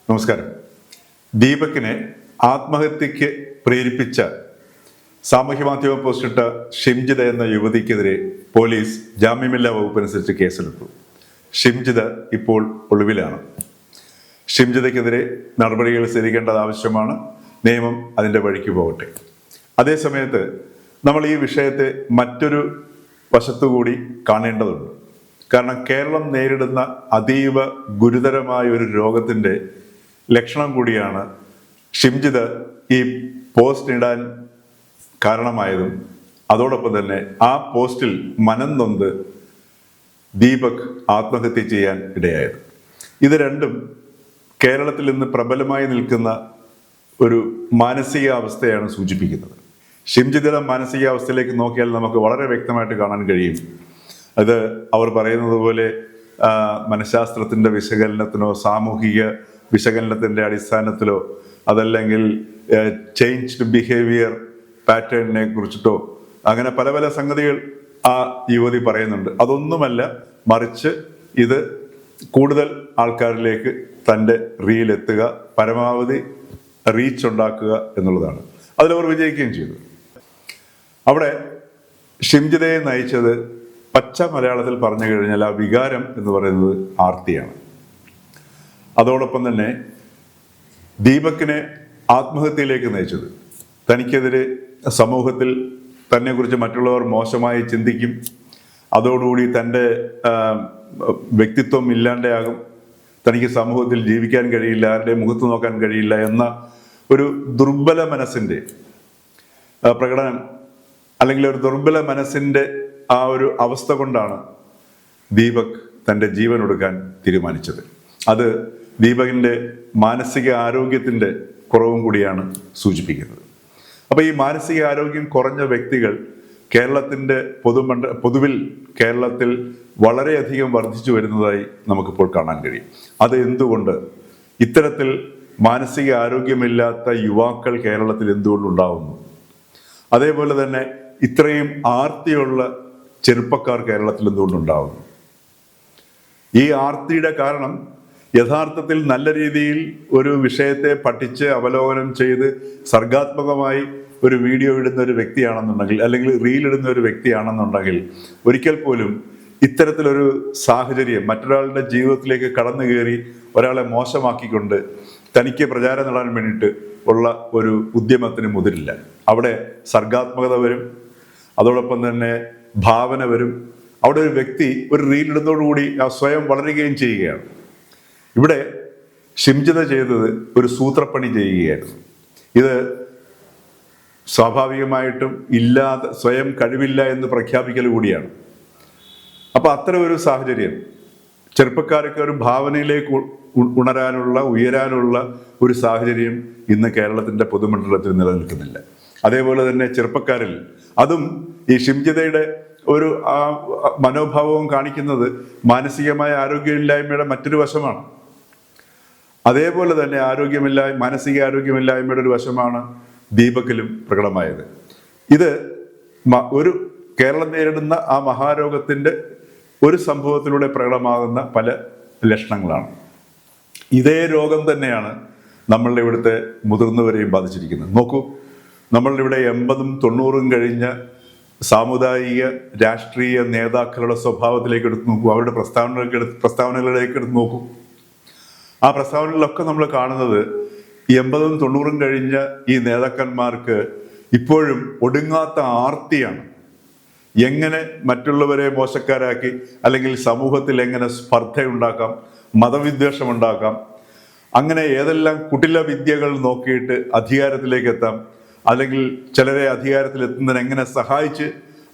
നമസ്കാരം. ദീപകിനെ ആത്മഹത്യക്ക് പ്രേരിപ്പിച്ച സാമൂഹ്യ മാധ്യമ പോസ്റ്റിട്ട ഷിംജിത എന്ന യുവതിക്കെതിരെ പോലീസ് ജാമ്യമില്ലാ വകുപ്പനുസരിച്ച് കേസെടുത്തു. ഷിംജിത ഇപ്പോൾ ഒളിവിലാണ്. ഷിംജിതയ്ക്കെതിരെ നടപടികൾ സ്വീകരിക്കേണ്ടത് ആവശ്യമാണ്. നിയമം അതിൻ്റെ വഴിക്ക് പോകട്ടെ. അതേസമയത്ത് നമ്മൾ ഈ വിഷയത്തെ മറ്റൊരു വശത്തുകൂടി കാണേണ്ടതുണ്ട്. കാരണം കേരളം നേരിടുന്ന അതീവ ഗുരുതരമായ ഒരു രോഗത്തിൻ്റെ ലക്ഷണം കൂടിയാണ് ഷിംജിത ഈ പോസ്റ്റ് ഇടാൻ കാരണമായതും അതോടൊപ്പം തന്നെ ആ പോസ്റ്റിൽ മനം നൊന്ത് ദീപക് ആത്മഹത്യ ചെയ്യാൻ ഇടയായത്. ഇത് രണ്ടും കേരളത്തിൽ ഇന്ന് പ്രബലമായി നിൽക്കുന്ന ഒരു മാനസികാവസ്ഥയാണ് സൂചിപ്പിക്കുന്നത്. ഷിംജിതയുടെ മാനസികാവസ്ഥയിലേക്ക് നോക്കിയാൽ നമുക്ക് വളരെ വ്യക്തമായിട്ട് കാണാൻ കഴിയും. അത് അവർ പറയുന്നത് പോലെ മനഃശാസ്ത്രത്തിൻ്റെ വിശകലനത്തിനോ സാമൂഹിക വിശകലനത്തിൻ്റെ അടിസ്ഥാനത്തിലോ അതല്ലെങ്കിൽ ചേഞ്ച്ഡ് ബിഹേവിയർ പാറ്റേണിനെ കുറിച്ചിട്ടോ അങ്ങനെ പല പല സംഗതികൾ ആ യുവതി പറയുന്നുണ്ട്. അതൊന്നുമല്ല, മറിച്ച് ഇത് കൂടുതൽ ആൾക്കാരിലേക്ക് തൻ്റെ റീൽ എത്തുക, പരമാവധി റീച്ച് ഉണ്ടാക്കുക എന്നുള്ളതാണ്. അതിലവർ വിജയിക്കുകയും ചെയ്തു. അവിടെ ഷിംജിതയെ നയിച്ചത് പച്ച മലയാളത്തിൽ പറഞ്ഞു കഴിഞ്ഞാൽ ആ വികാരം എന്ന് പറയുന്നത് ആർത്തിയാണ്. അതോടൊപ്പം തന്നെ ദീപകിനെ ആത്മഹത്യയിലേക്ക് നയിച്ചത് തനിക്കെതിരെ സമൂഹത്തിൽ തന്നെക്കുറിച്ച് മറ്റുള്ളവർ മോശമായി ചിന്തിക്കും, അതോടുകൂടി തൻ്റെ വ്യക്തിത്വം ഇല്ലാണ്ടാകും, തനിക്ക് സമൂഹത്തിൽ ജീവിക്കാൻ കഴിയില്ല, ആരുടെ മുഖത്ത് നോക്കാൻ കഴിയില്ല എന്ന ഒരു ദുർബല മനസ്സിൻ്റെ പ്രകടനം അല്ലെങ്കിൽ ഒരു ദുർബല മനസ്സിൻ്റെ ആ ഒരു അവസ്ഥ കൊണ്ടാണ് ദീപക് തൻ്റെ ജീവൻ ഒടുക്കാൻ തീരുമാനിച്ചത്. അത് ദീപകിൻ്റെ മാനസിക ആരോഗ്യത്തിൻ്റെ കുറവും കൂടിയാണ് സൂചിപ്പിക്കുന്നത്. അപ്പോൾ ഈ മാനസിക ആരോഗ്യം കുറഞ്ഞ വ്യക്തികൾ കേരളത്തിൻ്റെ പൊതുവിൽ കേരളത്തിൽ വളരെയധികം വർദ്ധിച്ചു വരുന്നതായി നമുക്കിപ്പോൾ കാണാൻ കഴിയും. അത് എന്തുകൊണ്ട് ഇത്തരത്തിൽ മാനസിക ആരോഗ്യമില്ലാത്ത യുവാക്കൾ കേരളത്തിൽ എന്തുകൊണ്ടുണ്ടാവുന്നു? അതേപോലെ തന്നെ ഇത്രയും ആർത്തിയുള്ള ചെറുപ്പക്കാർ കേരളത്തിൽ എന്തുകൊണ്ടുണ്ടാവുന്നു? ഈ ആർത്തിയുടെ കാരണം യഥാർത്ഥത്തിൽ നല്ല രീതിയിൽ ഒരു വിഷയത്തെ പഠിച്ച് അവലോകനം ചെയ്ത് സർഗാത്മകമായി ഒരു വീഡിയോ ഇടുന്ന ഒരു വ്യക്തിയാണെന്നുണ്ടെങ്കിൽ അല്ലെങ്കിൽ റീൽ ഇടുന്ന ഒരു വ്യക്തിയാണെന്നുണ്ടെങ്കിൽ ഒരിക്കൽ പോലും ഇത്തരത്തിലൊരു സാഹചര്യം മറ്റൊരാളുടെ ജീവിതത്തിലേക്ക് കടന്നു കയറി ഒരാളെ മോശമാക്കിക്കൊണ്ട് തനിക്ക് പ്രചാരം നേടാൻ വേണ്ടിയിട്ട് ഉള്ള ഒരു ഉദ്യമത്തിന് മുതിരില്ല. അവിടെ സർഗാത്മകത വരും, അതോടൊപ്പം തന്നെ ഭാവന വരും. അവിടെ ഒരു വ്യക്തി ഒരു റീൽ ഇടുന്നതോടുകൂടി സ്വയം വളരുകയും ചെയ്യുകയാണ്. ഇവിടെ ഷിംജിത ചെയ്തത് ഒരു സൂത്രപ്പണി ചെയ്യുകയായിരുന്നു. ഇത് സ്വാഭാവികമായിട്ടും ഇല്ലാതെ സ്വയം കഴിവില്ല എന്ന് പ്രഖ്യാപിക്കൽ കൂടിയാണ്. അപ്പൊ അത്തരം ഒരു സാഹചര്യം ചെറുപ്പക്കാർക്ക് ഒരു ഭാവനയിലേക്ക് ഉയരാനുള്ള ഒരു സാഹചര്യം ഇന്ന് കേരളത്തിന്റെ പൊതുമണ്ഡലത്തിൽ നിലനിൽക്കുന്നില്ല. അതേപോലെ തന്നെ ചെറുപ്പക്കാരിൽ അതും ഈ ഷിംജിതയുടെ ഒരു മനോഭാവവും കാണിക്കുന്നത് മാനസികമായ ആരോഗ്യമില്ലായ്മയുടെ മറ്റൊരു വശമാണ്. അതേപോലെ തന്നെ മാനസിക ആരോഗ്യമില്ലായ്മയുടെ ഒരു വശമാണ് ദീപകിലും പ്രകടമായത്. ഇത് ഒരു കേരളം നേരിടുന്ന ആ മഹാരോഗത്തിൻ്റെ ഒരു സംഭവത്തിലൂടെ പ്രകടമാകുന്ന പല ലക്ഷണങ്ങളാണ്. ഇതേ രോഗം തന്നെയാണ് നമ്മളുടെ ഇവിടുത്തെ മുതിർന്നവരെയും ബാധിച്ചിരിക്കുന്നത്. നോക്കൂ, നമ്മളുടെ ഇവിടെ 80ഉം 90ഉം കഴിഞ്ഞ സാമുദായിക രാഷ്ട്രീയ നേതാക്കളുടെ സ്വഭാവത്തിലേക്ക് എടുത്ത് നോക്കൂ, അവരുടെ പ്രസ്താവനകളിലേക്ക് എടുത്ത് നോക്കൂ. ആ പ്രസ്താവനകളിലൊക്കെ നമ്മൾ കാണുന്നത് 80ഉം 90ഉം കഴിഞ്ഞ ഈ നേതാക്കന്മാർക്ക് ഇപ്പോഴും ഒടുങ്ങാത്ത ആർത്തിയാണ്. എങ്ങനെ മറ്റുള്ളവരെ മോശക്കാരാക്കി അല്ലെങ്കിൽ സമൂഹത്തിൽ എങ്ങനെ സ്പർദ്ധയുണ്ടാക്കാം, മതവിദ്വേഷം ഉണ്ടാക്കാം, അങ്ങനെ ഏതെല്ലാം കുടില വിദ്യകൾ നോക്കിയിട്ട് അധികാരത്തിലേക്ക് എത്താം, അല്ലെങ്കിൽ ചിലരെ അധികാരത്തിൽ എത്തുന്നതിന് എങ്ങനെ സഹായിച്ച്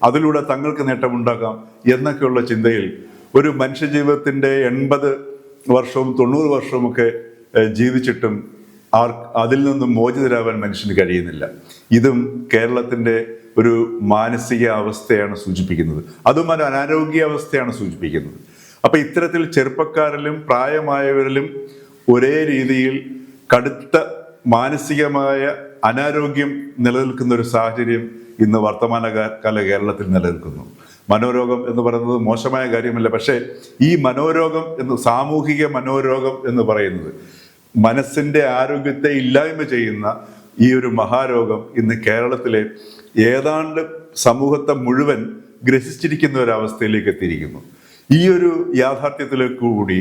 അതിലൂടെ തങ്ങൾക്ക് നേട്ടമുണ്ടാക്കാം എന്നൊക്കെയുള്ള ചിന്തയിൽ ഒരു മനുഷ്യജീവിതത്തിൻ്റെ 80 വർഷവും 90 വർഷവുമൊക്കെ ജീവിച്ചിട്ടും അതിൽ നിന്നും മോചിതരാവാൻ മനുഷ്യന് കഴിയുന്നില്ല. ഇതും കേരളത്തിൻ്റെ ഒരു മാനസിക അവസ്ഥയാണ് സൂചിപ്പിക്കുന്നത്. അതും ഒരു അനാരോഗ്യാവസ്ഥയാണ് സൂചിപ്പിക്കുന്നത്. അപ്പം ഇത്തരത്തിൽ ചെറുപ്പക്കാരിലും പ്രായമായവരിലും ഒരേ രീതിയിൽ കടുത്ത മാനസികമായ അനാരോഗ്യം നിലനിൽക്കുന്ന ഒരു സാഹചര്യം ഇന്ന് വർത്തമാനകാല കേരളത്തിൽ നിലനിൽക്കുന്നു. മനോരോഗം എന്ന് പറയുന്നത് മോശമായ കാര്യമല്ല. പക്ഷേ ഈ മനോരോഗം സാമൂഹിക മനോരോഗം എന്ന് പറയുന്നത് മനസ്സിൻ്റെ ആരോഗ്യത്തെ ഇല്ലായ്മ ചെയ്യുന്ന ഈ ഒരു മഹാരോഗം ഇന്ന് കേരളത്തിലെ ഏതാണ്ട് സമൂഹത്തെ മുഴുവൻ ഗ്രസിച്ചിരിക്കുന്ന ഒരവസ്ഥയിലേക്ക് എത്തിയിരിക്കുന്നു. ഈ ഒരു യാഥാർത്ഥ്യത്തിലേക്ക് കൂടി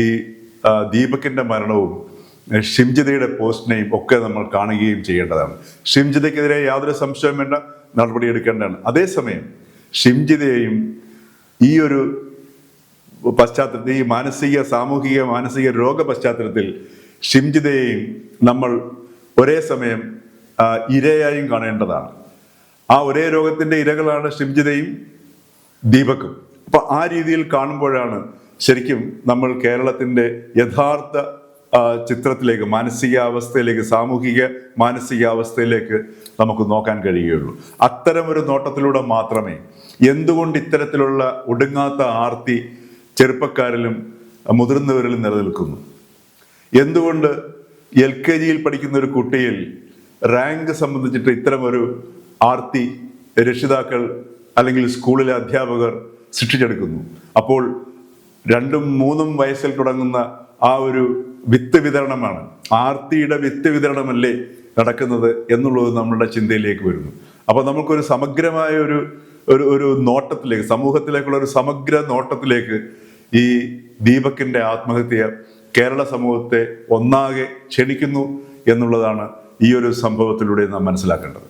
ഈ ദീപകിൻ്റെ മരണവും ഷിംജിതയുടെ പോസ്റ്റിനെയും ഒക്കെ നമ്മൾ കാണുകയും ചെയ്യേണ്ടതാണ്. ഷിംജിതയ്ക്കെതിരെ യാതൊരു സംശയവും വേണ്ട, നടപടിയെടുക്കേണ്ടതാണ്. അതേസമയം ഷിംജിതയെയും ഈ ഒരു പശ്ചാത്തലത്തിൽ, ഈ സാമൂഹിക മാനസിക രോഗ പശ്ചാത്തലത്തിൽ ഷിംജിതയെയും നമ്മൾ ഒരേ സമയം ഇരയായും കാണേണ്ടതാണ്. ആ ഒരേ രോഗത്തിന്റെ ഇരകളാണ് ഷിംജിതയും ദീപക്കും. അപ്പൊ ആ രീതിയിൽ കാണുമ്പോഴാണ് ശരിക്കും നമ്മൾ കേരളത്തിന്റെ യഥാർത്ഥ ചിത്രത്തിലേക്ക്, മാനസികാവസ്ഥയിലേക്ക്, സാമൂഹിക മാനസികാവസ്ഥയിലേക്ക് നമുക്ക് നോക്കാൻ കഴിയുകയുള്ളൂ. അത്തരമൊരു നോട്ടത്തിലൂടെ മാത്രമേ എന്തുകൊണ്ട് ഇത്തരത്തിലുള്ള ഒടുങ്ങാത്ത ആർത്തി ചെറുപ്പക്കാരിലും മുതിർന്നവരിലും നിലനിൽക്കുന്നു, എന്തുകൊണ്ട് LKG പഠിക്കുന്ന ഒരു കുട്ടിയിൽ റാങ്ക് സംബന്ധിച്ചിട്ട് ഇത്തരമൊരു ആർത്തി രക്ഷിതാക്കൾ അല്ലെങ്കിൽ സ്കൂളിലെ അധ്യാപകർ സൃഷ്ടിച്ചെടുക്കുന്നു. അപ്പോൾ 2 ഉം 3 ഉം വയസ്സിൽ തുടങ്ങുന്ന ആ ഒരു വിത്ത് വിതരണമാണ്, ആർത്തിയുടെ വിത്ത് വിതരണമല്ലേ നടക്കുന്നത് എന്നുള്ളത് നമ്മളുടെ ചിന്തയിലേക്ക് വരുന്നു. അപ്പോൾ നമുക്കൊരു സമഗ്രമായ ഒരു നോട്ടത്തിലേക്ക്, സമൂഹത്തിലേക്കുള്ള ഒരു സമഗ്ര നോട്ടത്തിലേക്ക് ഈ ദീപകിന്റെ ആത്മഹത്യ കേരള സമൂഹത്തെ ഒന്നാകെ ക്ഷണിക്കുന്നു എന്നുള്ളതാണ് ഈ ഒരു സംഭവത്തിലൂടെ നാം മനസ്സിലാക്കേണ്ടത്.